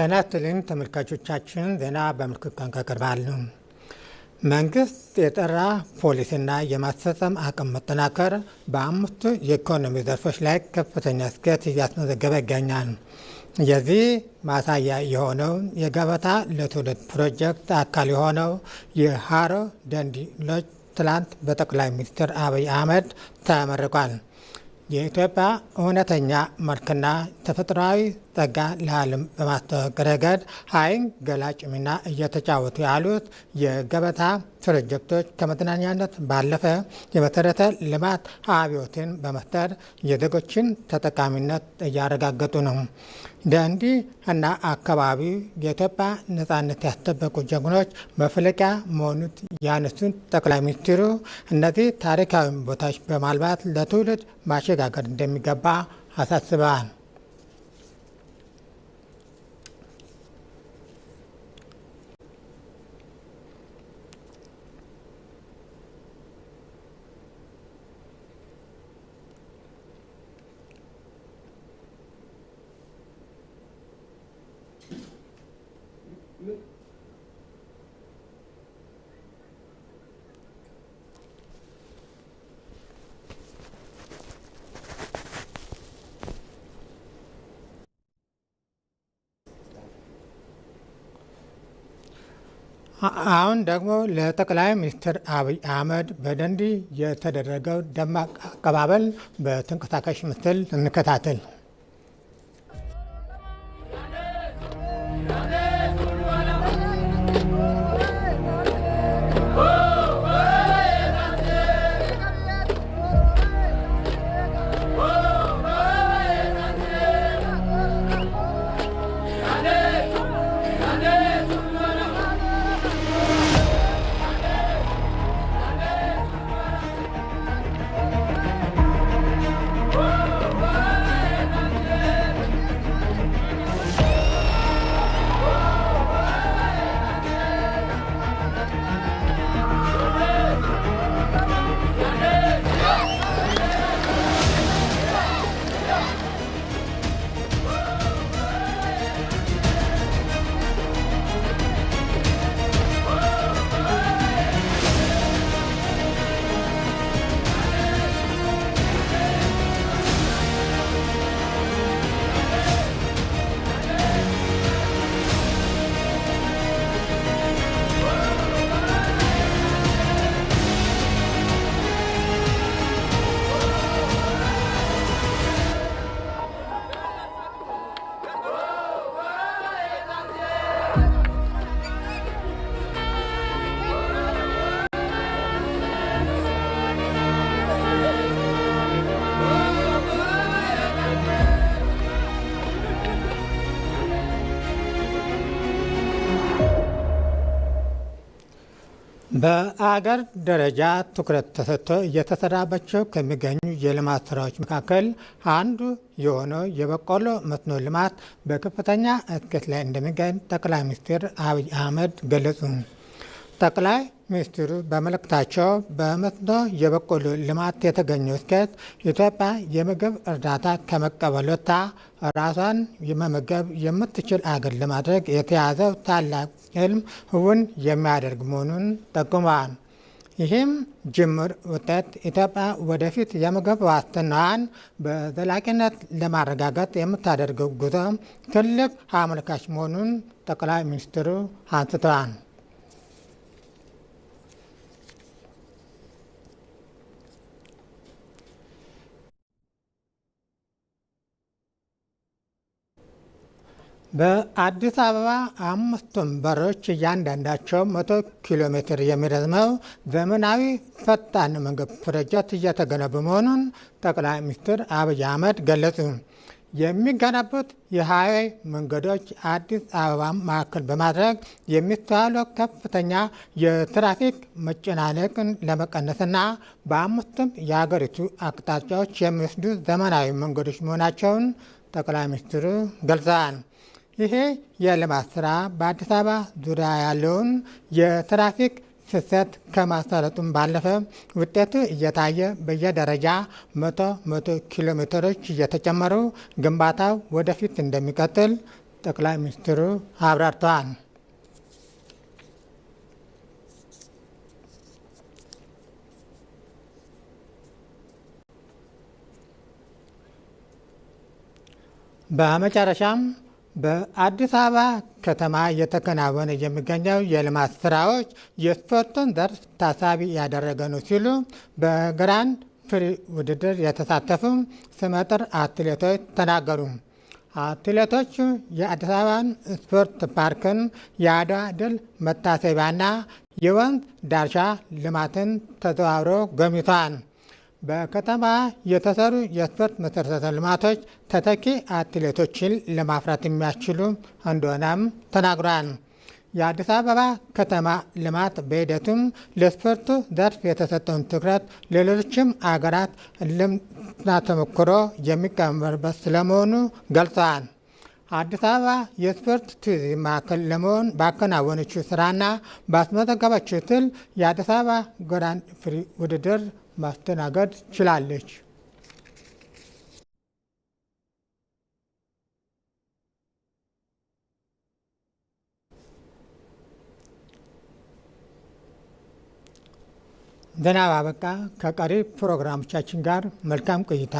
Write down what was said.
ጤና ይስጥልኝ ተመልካቾቻችን፣ ዜና በምልክት ቋንቋ ይቀርባሉ። መንግስት የጠራ ፖሊሲና የማስፈጸም አቅም መጠናከር በአምስቱ የኢኮኖሚ ዘርፎች ላይ ከፍተኛ ስኬት እያስመዘገበ ይገኛል። የዚህ ማሳያ የሆነው የገበታ ለትውልድ ፕሮጀክት አካል የሆነው የሃሮ ደንዲ ሎጅ ትላንት በጠቅላይ ሚኒስትር አብይ አህመድ ተመርቋል። የኢትዮጵያ እውነተኛ መልክና ተፈጥሯዊ ጸጋ ለዓለም በማስተዋወቅ ረገድ ኃይል ገላጭ ሚና እየተጫወቱ ያሉት የገበታ ፕሮጀክቶች ከመዝናኛነት ባለፈ የመሰረተ ልማት አብዮትን በመፍጠር የዜጎችን ተጠቃሚነት እያረጋገጡ ነው። ደንዲ እና አካባቢው የኢትዮጵያ ነጻነት ያስጠበቁ ጀግኖች መፍለቂያ መሆኑን ያነሱት ጠቅላይ ሚኒስትሩ እነዚህ ታሪካዊ ቦታዎች በማልማት ለትውልድ ማሸጋገር እንደሚገባ አሳስበዋል። አሁን ደግሞ ለጠቅላይ ሚኒስትር አብይ አህመድ በደንዲ የተደረገው ደማቅ አቀባበል በተንቀሳቃሽ ምስል እንከታተል። በአገር ደረጃ ትኩረት ተሰጥቶ እየተሰራባቸው ከሚገኙ የልማት ስራዎች መካከል አንዱ የሆነው የበቆሎ መስኖ ልማት በከፍተኛ እድገት ላይ እንደሚገኝ ጠቅላይ ሚኒስትር አብይ አህመድ ገለጹ። ጠቅላይ ሚኒስትሩ በመልእክታቸው በመስኖ የበቆሎ ልማት የተገኘው ስኬት ኢትዮጵያ የምግብ እርዳታ ከመቀበሎታ ራሷን የመመገብ የምትችል አገር ለማድረግ የተያዘው ታላቅ ህልም እውን የሚያደርግ መሆኑን ጠቁመዋል። ይህም ጅምር ውጤት ኢትዮጵያ ወደፊት የምግብ ዋስትናዋን በዘላቂነት ለማረጋገጥ የምታደርገው ጉዞ ትልቅ አመልካች መሆኑን ጠቅላይ ሚኒስትሩ አንስተዋል። በአዲስ አበባ አምስቱም በሮች እያንዳንዳቸው 100 ኪሎ ሜትር የሚረዝመው ዘመናዊ ፈጣን መንገድ ፕሮጀክት እየተገነቡ መሆኑን ጠቅላይ ሚኒስትር አብይ አህመድ ገለጹ። የሚገነቡት የሃይዌይ መንገዶች አዲስ አበባ ማዕከል በማድረግ የሚስተዋለው ከፍተኛ የትራፊክ መጨናነቅን ለመቀነስና በአምስቱም የሀገሪቱ አቅጣጫዎች የሚወስዱ ዘመናዊ መንገዶች መሆናቸውን ጠቅላይ ሚኒስትሩ ገልጸዋል። ይሄ የልማት ስራ በአዲስ አበባ ዙሪያ ያለውን የትራፊክ ፍሰት ከማሳለጡም ባለፈ ውጤቱ እየታየ በየደረጃ 100 ኪሎ ሜትሮች እየተጨመሩ ግንባታው ወደፊት እንደሚቀጥል ጠቅላይ ሚኒስትሩ አብራርተዋል። በመጨረሻም በአዲስ አበባ ከተማ እየተከናወነ የሚገኘው የልማት ስራዎች የስፖርቱን ዘርፍ ታሳቢ ያደረገ ነው ሲሉ በግራንድ ፕሪ ውድድር የተሳተፉ ስመጥር አትሌቶች ተናገሩ። አትሌቶቹ የአዲስ አበባን ስፖርት ፓርክን፣ የአድዋ ድል መታሰቢያና የወንዝ ዳርቻ ልማትን ተዘዋውረው ጎብኝተዋል። በከተማ የተሰሩ የስፖርት መሰረተ ልማቶች ተተኪ አትሌቶችን ለማፍራት የሚያስችሉ እንደሆነም ተናግሯል። የአዲስ አበባ ከተማ ልማት በሂደቱም ለስፖርቱ ዘርፍ የተሰጠውን ትኩረት ሌሎችም አገራት ልምድና ተሞክሮ የሚቀመርበት ስለመሆኑ ገልጸዋል። አዲስ አበባ የስፖርት ቱሪዝም ማዕከል ለመሆን ባከናወነችው ስራና ባስመዘገበችው ድል የአዲስ አበባ ግራንድ ፕሪ ውድድር ማስተናገድ ችላለች። ዜና አበቃ። ከቀሪ ፕሮግራሞቻችን ጋር መልካም ቆይታ።